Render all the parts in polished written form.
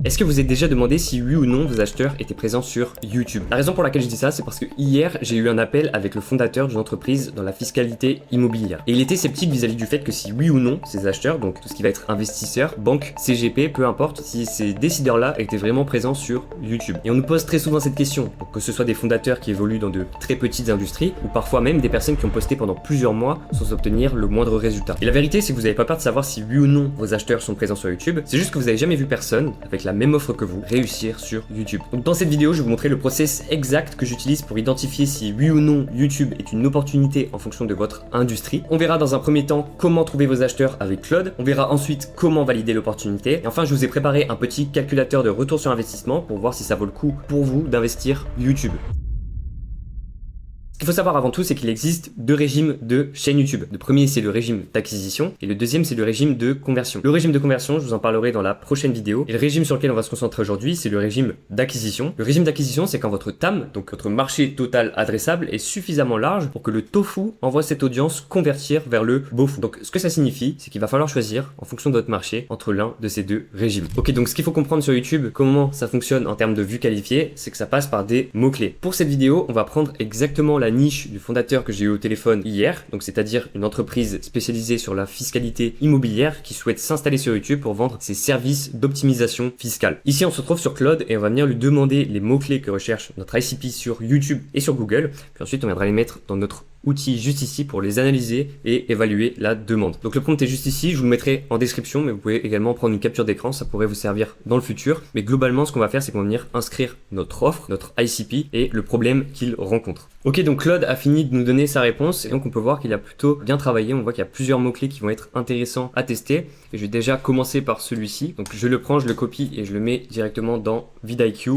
Est-ce que vous êtes déjà demandé si oui ou non vos acheteurs étaient présents sur YouTube? La raison pour laquelle je dis ça, c'est parce que hier, j'ai eu un appel avec le fondateur d'une entreprise dans la fiscalité immobilière. Et il était sceptique vis-à-vis du fait que si oui ou non ces acheteurs, donc tout ce qui va être investisseurs, banques, CGP, peu importe, si ces décideurs-là étaient vraiment présents sur YouTube. Et on nous pose très souvent cette question, donc que ce soit des fondateurs qui évoluent dans de très petites industries, ou parfois même des personnes qui ont posté pendant plusieurs mois sans obtenir le moindre résultat. Et la vérité, c'est que vous n'avez pas peur de savoir si oui ou non vos acheteurs sont présents sur YouTube, c'est juste que vous n'avez jamais vu personne avec la même offre que vous réussir sur YouTube. Donc dans cette vidéo, je vais vous montrer le process exact que j'utilise pour identifier si oui ou non YouTube est une opportunité en fonction de votre industrie. On verra dans un premier temps comment trouver vos acheteurs avec Claude. On verra ensuite comment valider l'opportunité. Et enfin, je vous ai préparé un petit calculateur de retour sur investissement pour voir si ça vaut le coup pour vous d'investir YouTube. Ce qu'il faut savoir avant tout, c'est qu'il existe deux régimes de chaîne YouTube. Le premier, c'est le régime d'acquisition et le deuxième, c'est le régime de conversion. Le régime de conversion, je vous en parlerai dans la prochaine vidéo. Et le régime sur lequel on va se concentrer aujourd'hui, c'est le régime d'acquisition. Le régime d'acquisition, c'est quand votre TAM, donc votre marché total adressable, est suffisamment large pour que le tofu envoie cette audience convertir vers le bofu. Donc ce que ça signifie, c'est qu'il va falloir choisir, en fonction de votre marché, entre l'un de ces deux régimes. Ok, donc ce qu'il faut comprendre sur YouTube, comment ça fonctionne en termes de vues qualifiées, c'est que ça passe par des mots-clés. Pour cette vidéo, on va prendre exactement la niche du fondateur que j'ai eu au téléphone hier, donc c'est-à-dire une entreprise spécialisée sur la fiscalité immobilière qui souhaite s'installer sur YouTube pour vendre ses services d'optimisation fiscale. Ici, on se retrouve sur Claude et on va venir lui demander les mots-clés que recherche notre ICP sur YouTube et sur Google. Puis ensuite, on viendra les mettre dans notre outil juste ici pour les analyser et évaluer la demande. Donc le prompt est juste ici, je vous le mettrai en description, mais vous pouvez également prendre une capture d'écran, ça pourrait vous servir dans le futur. Mais globalement, ce qu'on va faire, c'est qu'on va venir inscrire notre offre, notre ICP et le problème qu'il rencontre. Ok, donc Claude a fini de nous donner sa réponse et donc on peut voir qu'il a plutôt bien travaillé. On voit qu'il y a plusieurs mots-clés qui vont être intéressants à tester. Et je vais déjà commencer par celui-ci. Donc je le prends, je le copie et je le mets directement dans vidIQ.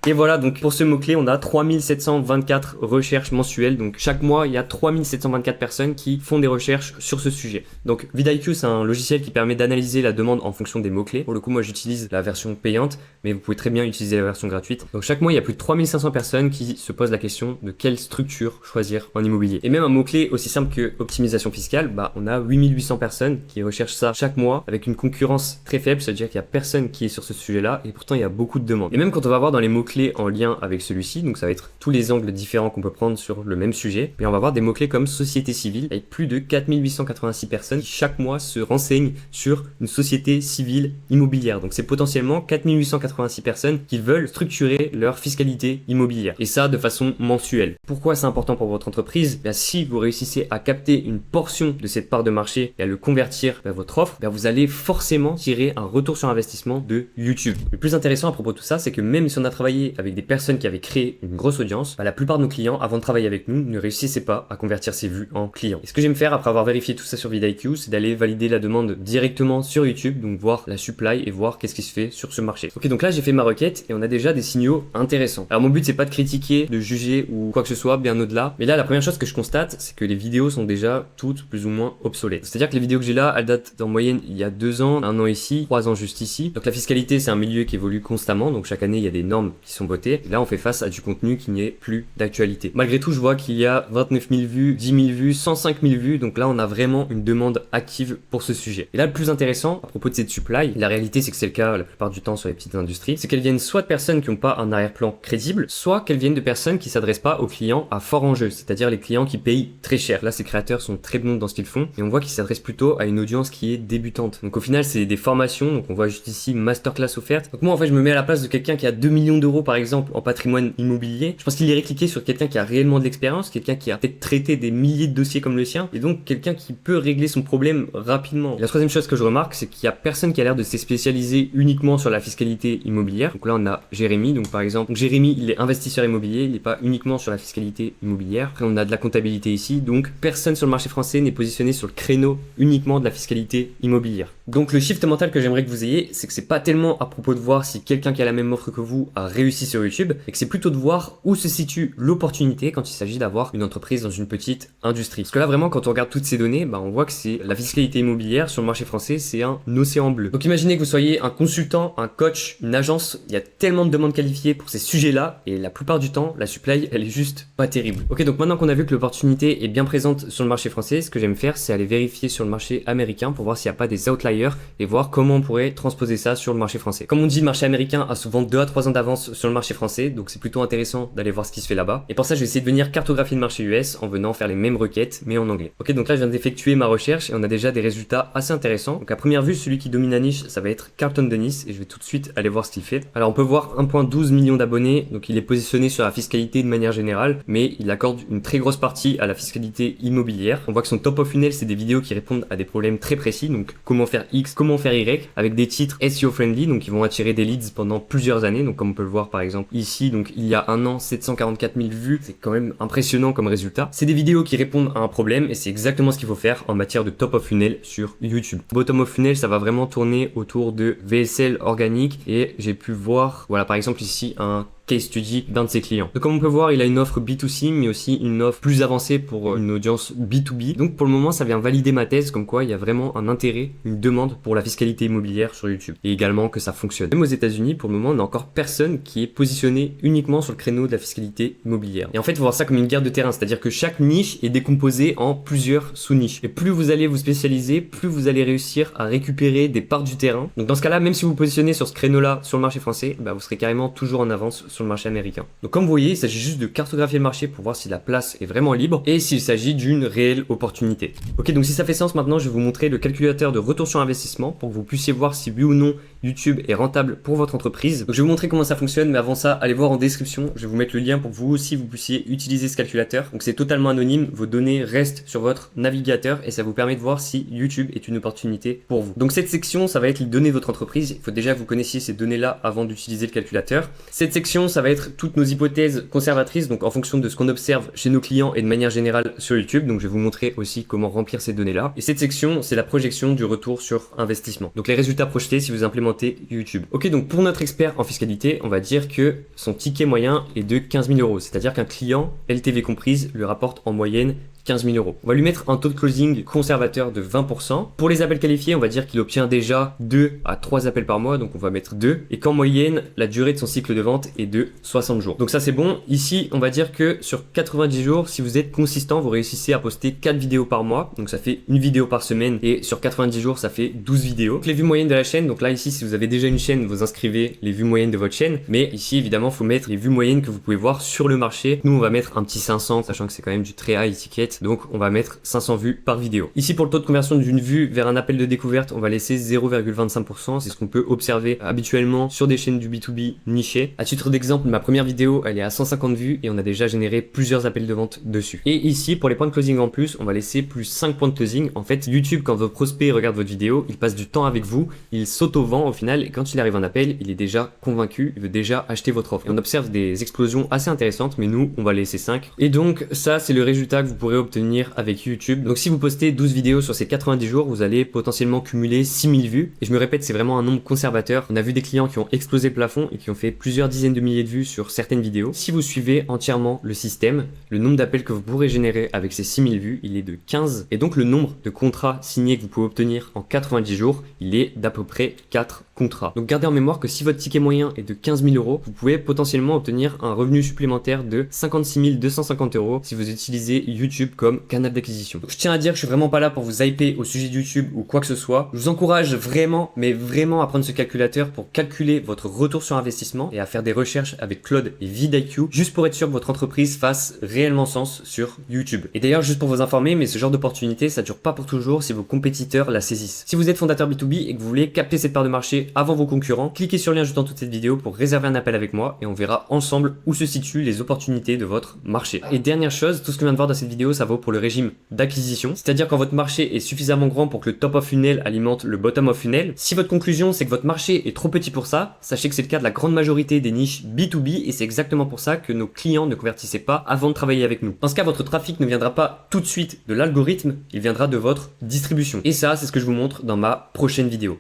Et voilà, donc pour ce mot-clé, on a 3724 recherches mensuelles. Donc chaque mois, il y a 3724 personnes qui font des recherches sur ce sujet. Donc vidIQ, c'est un logiciel qui permet d'analyser la demande en fonction des mots-clés. Pour le coup, moi j'utilise la version payante, mais vous pouvez très bien utiliser la version gratuite. Donc chaque mois, il y a plus de 3500 personnes qui se posent la question de quelle structure choisir en immobilier. Et même un mot-clé aussi simple que optimisation fiscale, on a 8800 personnes qui recherchent ça chaque mois avec une concurrence très faible, c'est-à-dire qu'il n'y a personne qui est sur ce sujet-là et pourtant il y a beaucoup de demandes. Et même quand on va voir dans les mots-clés en lien avec celui-ci, donc ça va être tous les angles différents qu'on peut prendre sur le même sujet, et on va voir des mots-clés comme société civile avec plus de 4886 personnes qui chaque mois se renseignent sur une société civile immobilière. Donc c'est potentiellement 4886 personnes qui veulent structurer leur fiscalité immobilière et ça de façon mensuelle. Pourquoi c'est important pour votre entreprise? Si vous réussissez à capter une portion de cette part de marché et à le convertir vers votre offre, vous allez forcément tirer un retour sur investissement de YouTube. Le plus intéressant à propos de tout ça, c'est que même si on a travaillé avec des personnes qui avaient créé une grosse audience, la plupart de nos clients, avant de travailler avec nous, ne réussissaient pas à convertir ces vues en clients. Et ce que j'aime faire après avoir vérifié tout ça sur vidIQ, c'est d'aller valider la demande directement sur YouTube, donc voir la supply et voir qu'est-ce qui se fait sur ce marché. Ok, donc là j'ai fait ma requête et on a déjà des signaux intéressants. Alors mon but c'est pas de critiquer, de juger ou quoi que ce soit, bien au-delà. Mais là la première chose que je constate, c'est que les vidéos sont déjà toutes plus ou moins obsolètes. C'est-à-dire que les vidéos que j'ai là, elles datent en moyenne il y a 2 ans, 1 an ici, 3 ans juste ici. Donc la fiscalité c'est un milieu qui évolue constamment, donc chaque année il y a des normes qui sont votées. Et là on fait face à du contenu qui n'est plus d'actualité. Malgré tout je vois qu'il y a 29 000 vues, 10 000 vues, 105 000 vues, donc là on a vraiment une demande active pour ce sujet. Et là le plus intéressant à propos de cette supply, la réalité c'est que c'est le cas la plupart du temps sur les petites industries, c'est qu'elles viennent soit de personnes qui n'ont pas un arrière-plan crédible, soit qu'elles viennent de personnes qui s'adressent pas aux clients à fort enjeu, c'est-à-dire les clients qui payent très cher. Là ces créateurs sont très bons dans ce qu'ils font et on voit qu'ils s'adressent plutôt à une audience qui est débutante. Donc au final c'est des formations, donc on voit juste ici masterclass offerte. Donc moi en fait je me mets à la place de quelqu'un qui a 2 millions d'euros par exemple en patrimoine immobilier. Je pense qu'il irait cliquer sur quelqu'un qui a réellement de l'expérience, quelqu'un qui a peut-être traité des milliers de dossiers comme le sien et donc quelqu'un qui peut régler son problème rapidement. Et la troisième chose que je remarque, c'est qu'il y a personne qui a l'air de se spécialiser uniquement sur la fiscalité immobilière. Donc là on a Jérémy, donc par exemple, donc Jérémy il est investisseur immobilier, il n'est pas uniquement sur la fiscalité immobilière. Après on a de la comptabilité ici, donc personne sur le marché français n'est positionné sur le créneau uniquement de la fiscalité immobilière. Donc le shift mental que j'aimerais que vous ayez, c'est que c'est pas tellement à propos de voir si quelqu'un qui a la même offre que vous a réussi réussi sur YouTube, et que c'est plutôt de voir où se situe l'opportunité quand il s'agit d'avoir une entreprise dans une petite industrie. Parce que là vraiment quand on regarde toutes ces données, on voit que c'est la fiscalité immobilière sur le marché français, c'est un océan bleu. Donc imaginez que vous soyez un consultant, un coach, une agence, il y a tellement de demandes qualifiées pour ces sujets-là, et la plupart du temps, la supply, elle est juste pas terrible. Ok, donc maintenant qu'on a vu que l'opportunité est bien présente sur le marché français, ce que j'aime faire, c'est aller vérifier sur le marché américain pour voir s'il n'y a pas des outliers et voir comment on pourrait transposer ça sur le marché français. Comme on dit, le marché américain a souvent 2 à 3 ans d'avance sur le marché français, donc c'est plutôt intéressant d'aller voir ce qui se fait là-bas. Et pour ça, je vais essayer de venir cartographier le marché US en venant faire les mêmes requêtes, mais en anglais. Ok, donc là, je viens d'effectuer ma recherche et on a déjà des résultats assez intéressants. Donc à première vue, celui qui domine la niche, ça va être Carlton Denis et je vais tout de suite aller voir ce qu'il fait. Alors on peut voir 1,12 million d'abonnés, donc il est positionné sur la fiscalité de manière générale, mais il accorde une très grosse partie à la fiscalité immobilière. On voit que son top of funnel, c'est des vidéos qui répondent à des problèmes très précis, donc comment faire X, comment faire Y, avec des titres SEO friendly, donc ils vont attirer des leads pendant plusieurs années. Donc comme on peut le voir par exemple ici, donc il y a un an, 744 000 vues, c'est quand même impressionnant comme résultat. C'est des vidéos qui répondent à un problème et c'est exactement ce qu'il faut faire en matière de top of funnel sur YouTube. Bottom of funnel, ça va vraiment tourner autour de VSL organique et j'ai pu voir, voilà par exemple ici un case study d'un de ses clients. Donc comme on peut voir, il a une offre B2C mais aussi une offre plus avancée pour une audience B2B. Donc pour le moment, ça vient valider ma thèse comme quoi il y a vraiment un intérêt, une demande pour la fiscalité immobilière sur YouTube et également que ça fonctionne. Même aux États-Unis, pour le moment, on n'a encore personne qui est positionné uniquement sur le créneau de la fiscalité immobilière. Et en fait, il faut voir ça comme une guerre de terrain, c'est-à-dire que chaque niche est décomposée en plusieurs sous-niches. Et plus vous allez vous spécialiser, plus vous allez réussir à récupérer des parts du terrain. Donc dans ce cas-là, même si vous vous positionnez sur ce créneau-là sur le marché français, vous serez carrément toujours en avance sur le marché américain. Donc comme vous voyez, il s'agit juste de cartographier le marché pour voir si la place est vraiment libre et s'il s'agit d'une réelle opportunité. Ok, donc si ça fait sens, maintenant je vais vous montrer le calculateur de retour sur investissement pour que vous puissiez voir si oui ou non YouTube est rentable pour votre entreprise. Donc je vais vous montrer comment ça fonctionne, mais avant ça, allez voir en description, je vais vous mettre le lien pour que vous aussi vous puissiez utiliser ce calculateur. Donc c'est totalement anonyme, vos données restent sur votre navigateur et ça vous permet de voir si YouTube est une opportunité pour vous. Donc cette section, ça va être les données de votre entreprise. Il faut déjà que vous connaissiez ces données-là avant d'utiliser le calculateur. Cette section, ça va être toutes nos hypothèses conservatrices, donc en fonction de ce qu'on observe chez nos clients et de manière générale sur YouTube. Donc je vais vous montrer aussi comment remplir ces données-là. Et cette section, c'est la projection du retour sur investissement. Donc les résultats projetés si vous implémentez YouTube. Ok, donc pour notre expert en fiscalité, on va dire que son ticket moyen est de 15 000 euros. C'est-à-dire qu'un client, LTV comprise, lui rapporte en moyenne 15 000 euros. On va lui mettre un taux de closing conservateur de 20%. Pour les appels qualifiés, on va dire qu'il obtient déjà 2 à 3 appels par mois, donc on va mettre 2. Et qu'en moyenne, la durée de son cycle de vente est de 60 jours. Donc ça c'est bon. Ici, on va dire que sur 90 jours, si vous êtes consistant, vous réussissez à poster 4 vidéos par mois. Donc ça fait une vidéo par semaine et sur 90 jours, ça fait 12 vidéos. Donc les vues moyennes de la chaîne, donc là ici, si vous avez déjà une chaîne, vous inscrivez les vues moyennes de votre chaîne. Mais ici, évidemment, il faut mettre les vues moyennes que vous pouvez voir sur le marché. Nous, on va mettre un petit 500, sachant que c'est quand même du très high ticket. Donc on va mettre 500 vues par vidéo. Ici, pour le taux de conversion d'une vue vers un appel de découverte, on va laisser 0,25%. C'est ce qu'on peut observer habituellement sur des chaînes du B2B nichées. À titre d'exemple, ma première vidéo, elle est à 150 vues et on a déjà généré plusieurs appels de vente dessus. Et ici, pour les points de closing en plus, on va laisser plus 5 points de closing. En fait, YouTube, quand votre prospect regarde votre vidéo, il passe du temps avec vous, il s'auto-vend au final et quand il arrive en appel, il est déjà convaincu, il veut déjà acheter votre offre. Et on observe des explosions assez intéressantes, mais nous, on va laisser 5. Et donc, ça, c'est le résultat que vous pourrez obtenir avec YouTube. Donc si vous postez 12 vidéos sur ces 90 jours, vous allez potentiellement cumuler 6000 vues. Et je me répète, c'est vraiment un nombre conservateur. On a vu des clients qui ont explosé le plafond et qui ont fait plusieurs dizaines de milliers de vues sur certaines vidéos. Si vous suivez entièrement le système, le nombre d'appels que vous pourrez générer avec ces 6000 vues, il est de 15. Et donc le nombre de contrats signés que vous pouvez obtenir en 90 jours, il est d'à peu près 4 contrats. Donc gardez en mémoire que si votre ticket moyen est de 15 000 euros, vous pouvez potentiellement obtenir un revenu supplémentaire de 56 250 euros si vous utilisez YouTube comme canal d'acquisition. Je tiens à dire que je suis vraiment pas là pour vous hyper au sujet de YouTube ou quoi que ce soit. Je vous encourage vraiment, mais vraiment à prendre ce calculateur pour calculer votre retour sur investissement et à faire des recherches avec Claude et vidIQ juste pour être sûr que votre entreprise fasse réellement sens sur YouTube. Et d'ailleurs, juste pour vous informer, mais ce genre d'opportunité, ça dure pas pour toujours si vos compétiteurs la saisissent. Si vous êtes fondateur B2B et que vous voulez capter cette part de marché avant vos concurrents, cliquez sur le lien juste en dessous de cette vidéo pour réserver un appel avec moi et on verra ensemble où se situent les opportunités de votre marché. Et dernière chose, tout ce que je viens de voir dans cette vidéo, ça vaut pour le régime d'acquisition, c'est-à-dire quand votre marché est suffisamment grand pour que le top of funnel alimente le bottom of funnel. Si votre conclusion c'est que votre marché est trop petit pour ça, sachez que c'est le cas de la grande majorité des niches B2B et c'est exactement pour ça que nos clients ne convertissaient pas avant de travailler avec nous. Dans ce cas, votre trafic ne viendra pas tout de suite de l'algorithme, il viendra de votre distribution. Et ça, c'est ce que je vous montre dans ma prochaine vidéo.